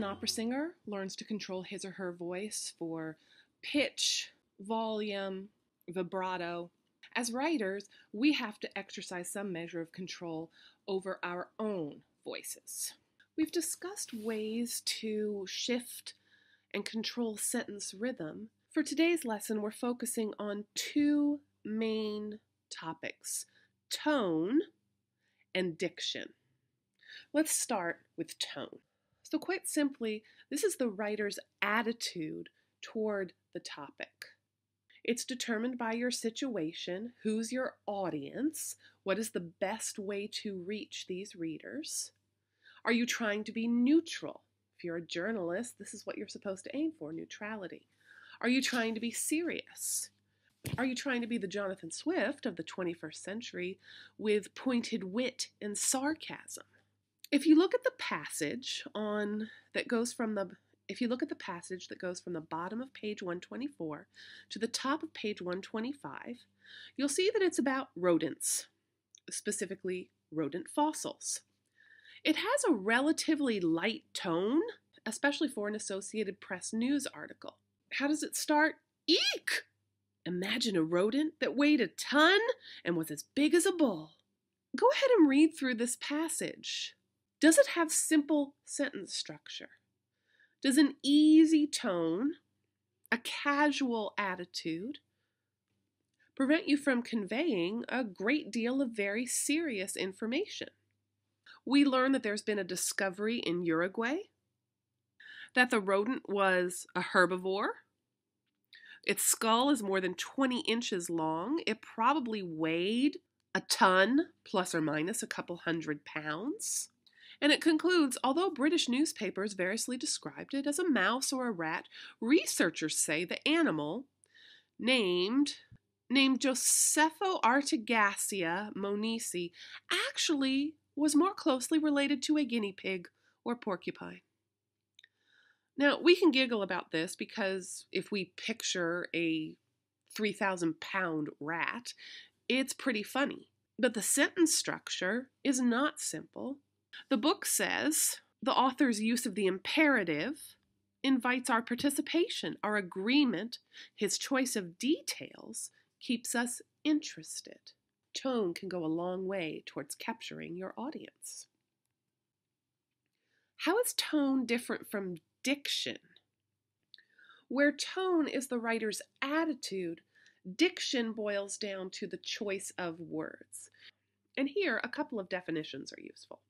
opera singer learns to control his or her voice for pitch, volume, vibrato. As writers, we have to exercise some measure of control over our own voices. We've discussed ways to shift and control sentence rhythm. For today's lesson, we're focusing on two main topics: tone and diction. Let's start with tone. So quite simply, this is the writer's attitude toward the topic. It's determined by your situation, who's your audience, what is the best way to reach these readers. Are you trying to be neutral? If you're a journalist, this is what you're supposed to aim for, neutrality. Are you trying to be serious? Are you trying to be the Jonathan Swift of the 21st century with pointed wit and sarcasm? If you look at the passage that goes from the bottom of page 124 to the top of page 125, you'll see that it's about rodents, specifically rodent fossils. It has a relatively light tone, especially for an Associated Press news article. How does it start? Eek! Imagine a rodent that weighed a ton and was as big as a bull. Go ahead and read through this passage. Does it have simple sentence structure? Does an easy tone, a casual attitude, prevent you from conveying a great deal of very serious information? We learn that there's been a discovery in Uruguay, that the rodent was a herbivore. Its skull is more than 20 inches long. It probably weighed a ton, plus or minus a couple hundred pounds. And it concludes, although British newspapers variously described it as a mouse or a rat, researchers say the animal, named Josepho Artigacia monesi, actually was more closely related to a guinea pig or porcupine. Now, we can giggle about this because if we picture a 3,000-pound rat, it's pretty funny. But the sentence structure is not simple. The book says the author's use of the imperative invites our participation, our agreement. His choice of details keeps us interested. Tone can go a long way towards capturing your audience. How is tone different from diction? Where tone is the writer's attitude, diction boils down to the choice of words. And here, a couple of definitions are useful.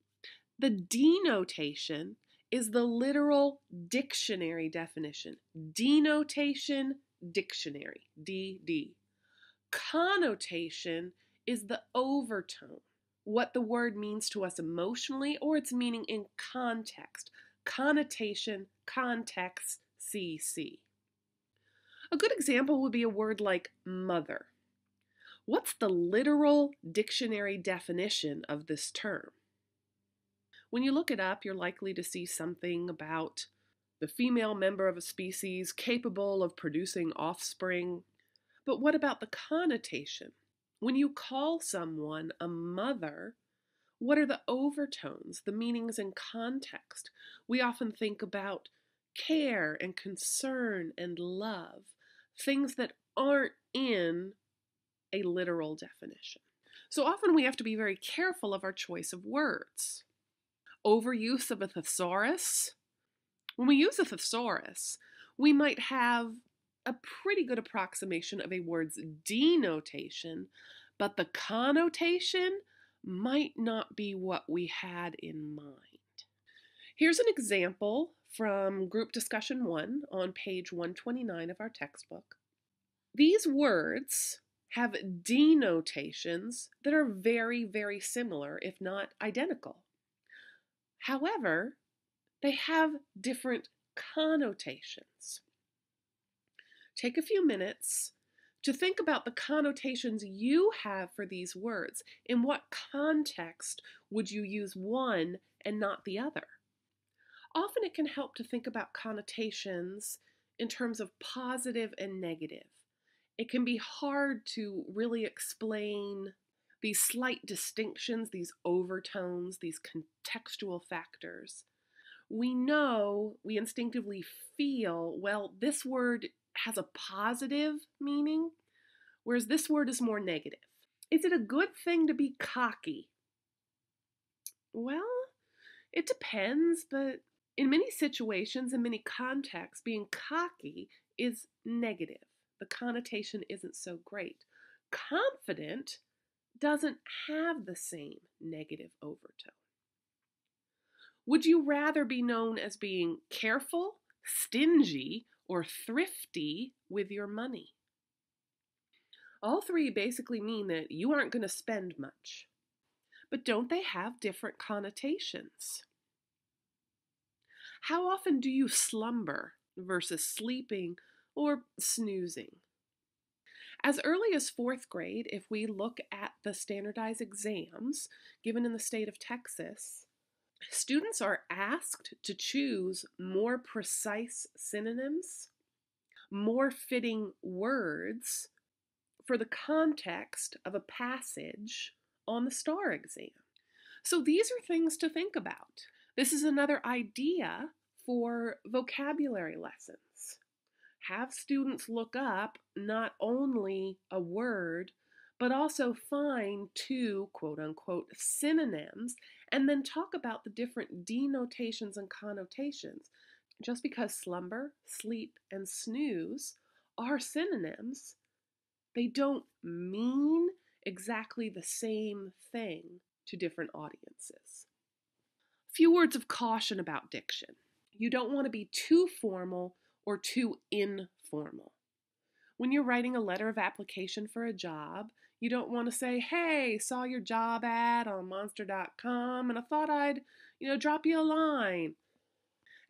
The denotation is the literal dictionary definition. Denotation, dictionary, DD. Connotation is the overtone, what the word means to us emotionally or its meaning in context. Connotation, context, CC. A good example would be a word like mother. What's the literal dictionary definition of this term? When you look it up, you're likely to see something about the female member of a species capable of producing offspring. But what about the connotation? When you call someone a mother, what are the overtones, the meanings in context? We often think about care and concern and love, things that aren't in a literal definition. So often we have to be very careful of our choice of words. Overuse of a thesaurus. When we use a thesaurus, we might have a pretty good approximation of a word's denotation, but the connotation might not be what we had in mind. Here's an example from Group Discussion 1 on page 129 of our textbook. These words have denotations that are very, very similar, if not identical. However, they have different connotations. Take a few minutes to think about the connotations you have for these words. In what context would you use one and not the other? Often it can help to think about connotations in terms of positive and negative. It can be hard to really explain these slight distinctions, these overtones, these contextual factors. we know, we instinctively feel, well, this word has a positive meaning, whereas this word is more negative. Is it a good thing to be cocky? Well, it depends, but in many situations, in many contexts, being cocky is negative. The connotation isn't so great. Confident doesn't have the same negative overtone. Would you rather be known as being careful, stingy, or thrifty with your money? All three basically mean that you aren't going to spend much. But don't they have different connotations? How often do you slumber versus sleeping or snoozing? As early as fourth grade, if we look at the standardized exams given in the state of Texas, students are asked to choose more precise synonyms, more fitting words for the context of a passage on the STAR exam. So these are things to think about. This is another idea for vocabulary lessons. Have students look up not only a word, but also find two quote unquote synonyms and then talk about the different denotations and connotations. Just because slumber, sleep, and snooze are synonyms, they don't mean exactly the same thing to different audiences. A few words of caution about diction. You don't want to be too formal or too informal. When you're writing a letter of application for a job, you don't want to say, hey, saw your job ad on monster.com and I thought I'd, drop you a line.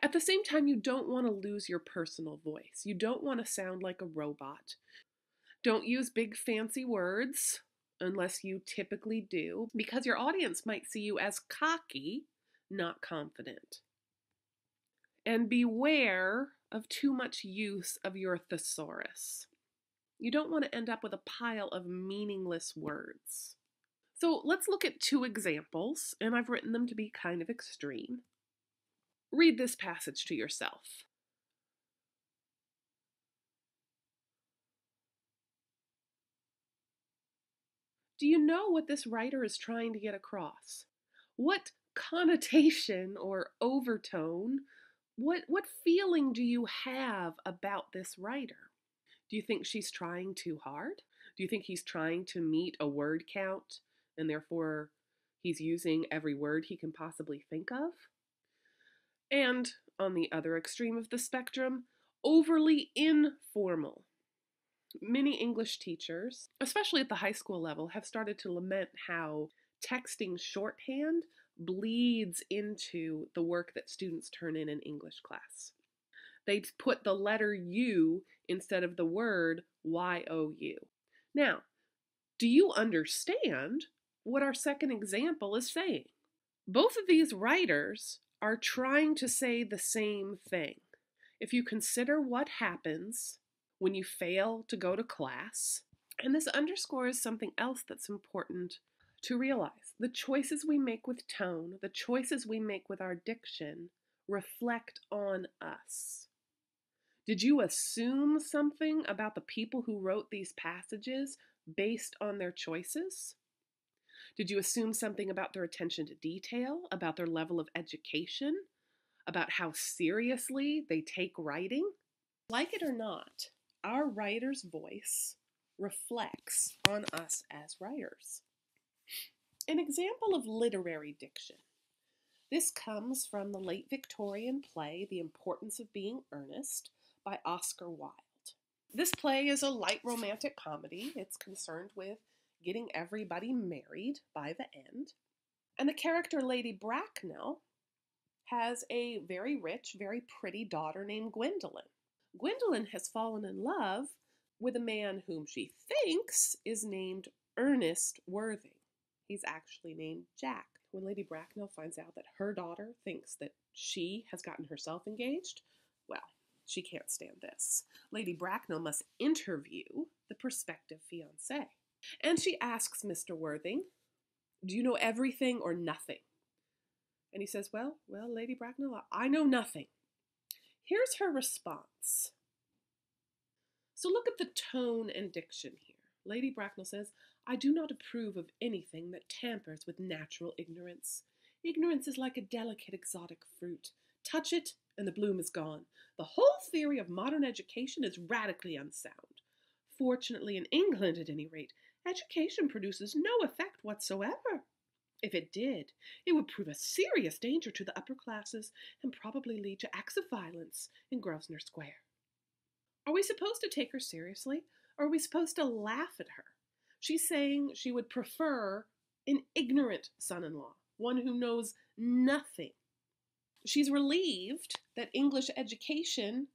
At the same time, you don't want to lose your personal voice. You don't want to sound like a robot. Don't use big fancy words unless you typically do, because your audience might see you as cocky, not confident. And beware of too much use of your thesaurus. You don't want to end up with a pile of meaningless words. So let's look at two examples, and I've written them to be kind of extreme. Read this passage to yourself. Do you know what this writer is trying to get across? What connotation or overtone, what feeling do you have about this writer? Do you think she's trying too hard? Do you think he's trying to meet a word count and therefore he's using every word he can possibly think of? And on the other extreme of the spectrum, overly informal. Many English teachers, especially at the high school level, have started to lament how texting shorthand bleeds into the work that students turn in English class. They put the letter U instead of the word Y-O-U. Now, do you understand what our second example is saying? Both of these writers are trying to say the same thing. If you consider what happens when you fail to go to class, and this underscores something else that's important to realize. The choices we make with tone, the choices we make with our diction reflect on us. Did you assume something about the people who wrote these passages based on their choices? Did you assume something about their attention to detail, about their level of education, about how seriously they take writing? Like it or not, our writer's voice reflects on us as writers. An example of literary diction. This comes from the late Victorian play, The Importance of Being Earnest, by Oscar Wilde. This play is a light romantic comedy. It's concerned with getting everybody married by the end. And the character Lady Bracknell has a very rich, very pretty daughter named Gwendolen. Gwendolen has fallen in love with a man whom she thinks is named Ernest Worthing. He's actually named Jack. When Lady Bracknell finds out that her daughter thinks that she has gotten herself engaged, well, she can't stand this. Lady Bracknell must interview the prospective fiancé. And she asks Mr. Worthing, do you know everything or nothing? And he says, well, Lady Bracknell, I know nothing. Here's her response. So look at the tone and diction here. Lady Bracknell says, I do not approve of anything that tampers with natural ignorance. Ignorance is like a delicate exotic fruit. Touch it, and the bloom is gone. The whole theory of modern education is radically unsound. Fortunately, in England, at any rate, education produces no effect whatsoever. If it did, it would prove a serious danger to the upper classes and probably lead to acts of violence in Grosvenor Square. Are we supposed to take her seriously, or are we supposed to laugh at her? She's saying she would prefer an ignorant son-in-law, one who knows nothing. She's relieved that English education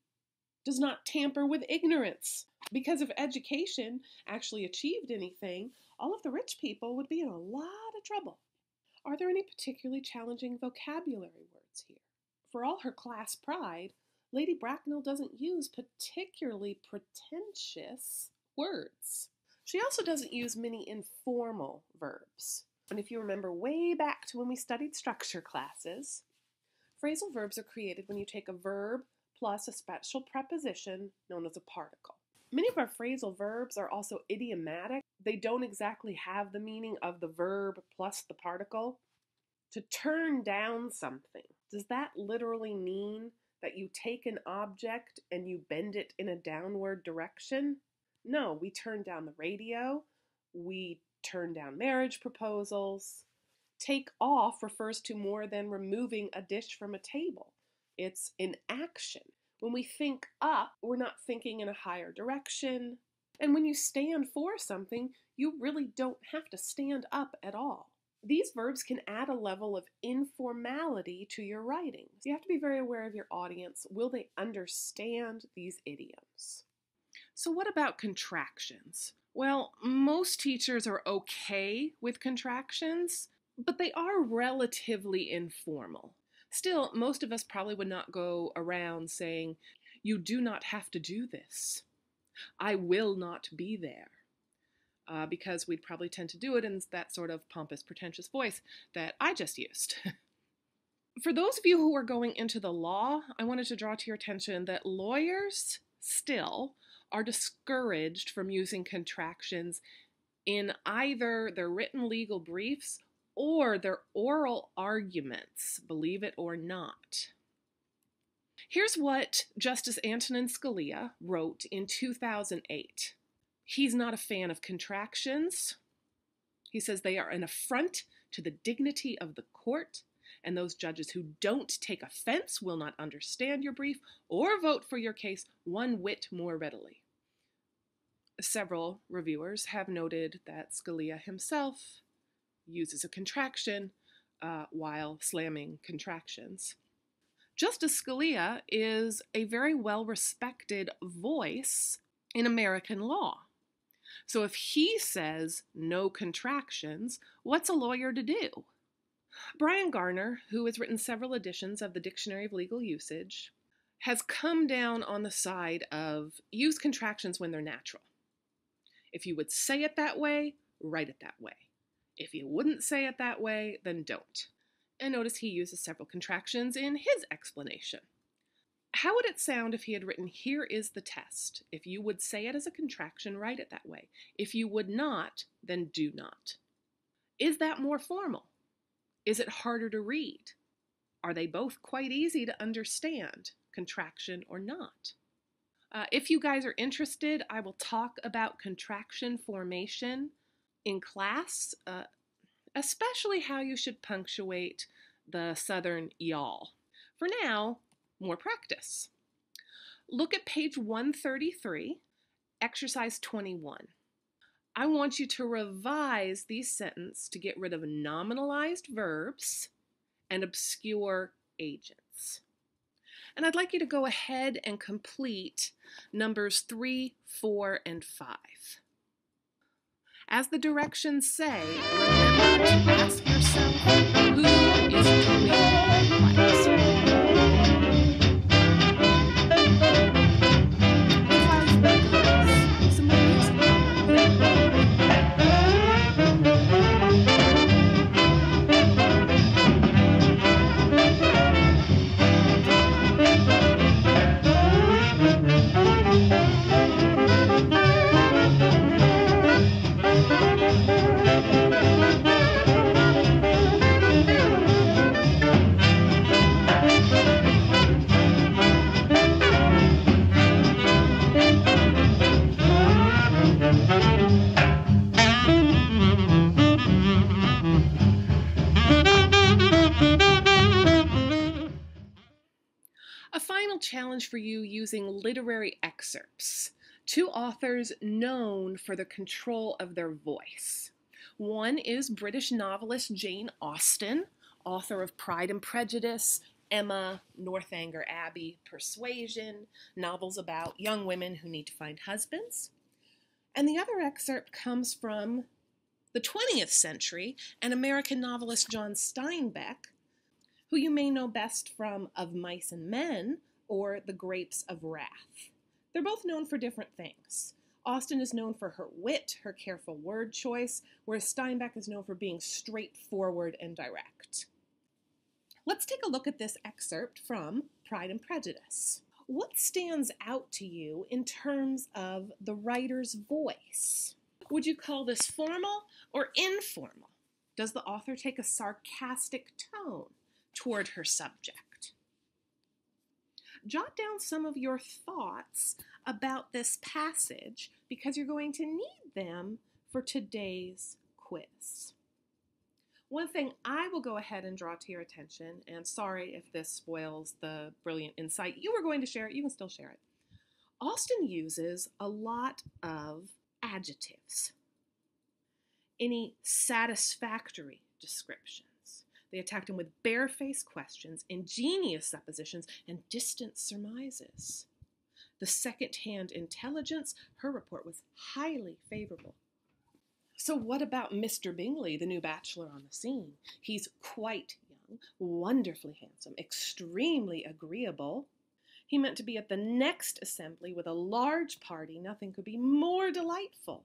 does not tamper with ignorance, because if education actually achieved anything, all of the rich people would be in a lot of trouble. Are there any particularly challenging vocabulary words here? For all her class pride, Lady Bracknell doesn't use particularly pretentious words. She also doesn't use many informal verbs. And if you remember way back to when we studied structure classes, phrasal verbs are created when you take a verb plus a special preposition known as a particle. Many of our phrasal verbs are also idiomatic. They don't exactly have the meaning of the verb plus the particle. To turn down something, does that literally mean that you take an object and you bend it in a downward direction? No, we turn down the radio, we turn down marriage proposals. Take off refers to more than removing a dish from a table. It's an action. When we think up, we're not thinking in a higher direction. And when you stand for something, you really don't have to stand up at all. These verbs can add a level of informality to your writings. You have to be very aware of your audience. Will they understand these idioms? So what about contractions? Well, most teachers are okay with contractions, but they are relatively informal. Still, most of us probably would not go around saying, you do not have to do this. I will not be there. Because we'd probably tend to do it in that sort of pompous, pretentious voice that I just used. For those of you who are going into the law, I wanted to draw to your attention that lawyers still are discouraged from using contractions in either their written legal briefs or their oral arguments, believe it or not. Here's what Justice Antonin Scalia wrote in 2008. He's not a fan of contractions. He says they are an affront to the dignity of the court, and those judges who don't take offense will not understand your brief or vote for your case one whit more readily. Several reviewers have noted that Scalia himself uses a contraction while slamming contractions. Justice Scalia is a very well-respected voice in American law. So if he says no contractions, what's a lawyer to do? Brian Garner, who has written several editions of the Dictionary of Legal Usage, has come down on the side of use contractions when they're natural. If you would say it that way, write it that way. If you wouldn't say it that way, then don't. And notice he uses several contractions in his explanation. How would it sound if he had written, here is the test. If you would say it as a contraction, write it that way. If you would not, then do not. Is that more formal? Is it harder to read? Are they both quite easy to understand, contraction or not? If you guys are interested, I will talk about contraction formation in class, especially how you should punctuate the southern y'all. For now, more practice. Look at page 133, exercise 21. I want you to revise these sentences to get rid of nominalized verbs and obscure agents. And I'd like you to go ahead and complete numbers 3, 4, and 5. As the directions say, remember to ask yourself, who is doing what? challenge for you using literary excerpts. Two authors known for the control of their voice. One is British novelist Jane Austen, author of Pride and Prejudice, Emma, Northanger Abbey, Persuasion, novels about young women who need to find husbands. And the other excerpt comes from the 20th century, an American novelist John Steinbeck, who you may know best from Of Mice and Men or The Grapes of Wrath. They're both known for different things. Austen is known for her wit, her careful word choice, whereas Steinbeck is known for being straightforward and direct. Let's take a look at this excerpt from Pride and Prejudice. What stands out to you in terms of the writer's voice? Would you call this formal or informal? Does the author take a sarcastic tone toward her subject? Jot down some of your thoughts about this passage because you're going to need them for today's quiz. One thing I will go ahead and draw to your attention, and sorry if this spoils the brilliant insight you were going to share it, you can still share it. Austen uses a lot of adjectives. Any satisfactory descriptions. They attacked him with barefaced questions, ingenious suppositions, and distant surmises. The second-hand intelligence, her report was highly favorable. So what about Mr. Bingley, the new bachelor on the scene? He's quite young, wonderfully handsome, extremely agreeable. He meant to be at the next assembly with a large party. Nothing could be more delightful.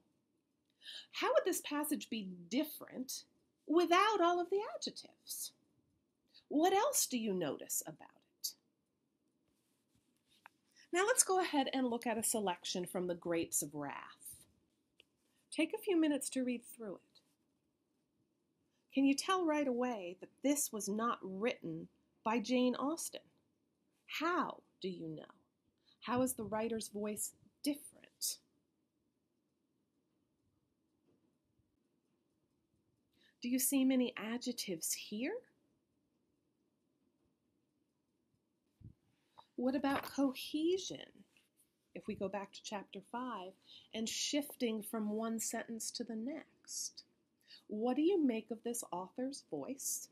How would this passage be different without all of the adjectives? What else do you notice about it? Now let's go ahead and look at a selection from The Grapes of Wrath. Take a few minutes to read through it. Can you tell right away that this was not written by Jane Austen? How do you know? How is the writer's voice different? Do you see many adjectives here? What about cohesion? If we go back to chapter 5 and shifting from one sentence to the next. What do you make of this author's voice?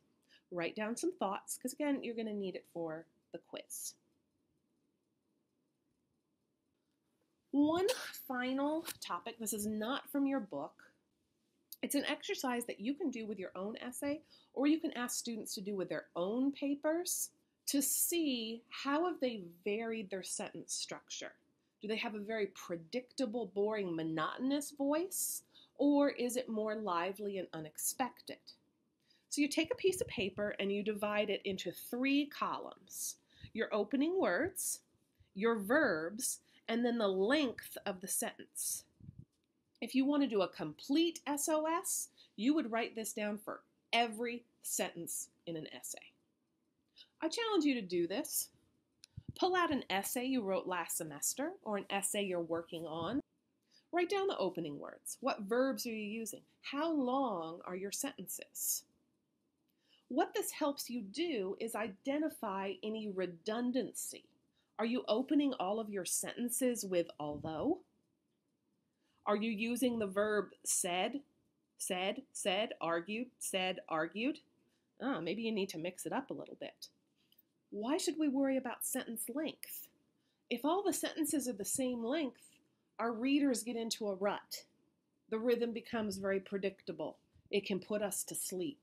Write down some thoughts, because again, you're going to need it for the quiz. One final topic, this is not from your book. It's an exercise that you can do with your own essay, or you can ask students to do with their own papers to see how have they varied their sentence structure. Do they have a very predictable, boring, monotonous voice, or is it more lively and unexpected? So you take a piece of paper and you divide it into 3 columns. Your opening words, your verbs, and then the length of the sentence. If you want to do a complete SOS, you would write this down for every sentence in an essay. I challenge you to do this. Pull out an essay you wrote last semester or an essay you're working on. Write down the opening words. What verbs are you using? How long are your sentences? What this helps you do is identify any redundancy. Are you opening all of your sentences with although? Are you using the verb said, argued, said, argued? Maybe you need to mix it up a little bit. Why should we worry about sentence length? If all the sentences are the same length, our readers get into a rut. The rhythm becomes very predictable. It can put us to sleep.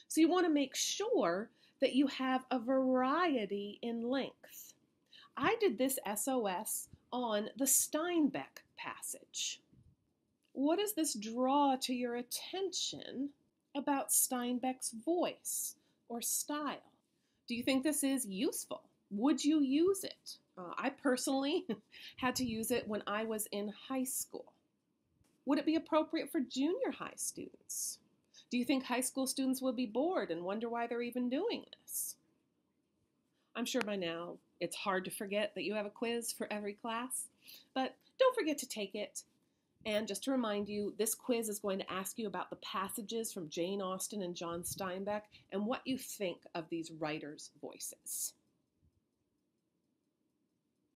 So you want to make sure that you have a variety in length. I did this SOS on the Steinbeck passage. What does this draw to your attention about Steinbeck's voice or style? Do you think this is useful? Would you use it? I personally had to use it when I was in high school. Would it be appropriate for junior high students? Do you think high school students will be bored and wonder why they're even doing this? I'm sure by now it's hard to forget that you have a quiz for every class, but don't forget to take it. And just to remind you, this quiz is going to ask you about the passages from Jane Austen and John Steinbeck and what you think of these writers' voices.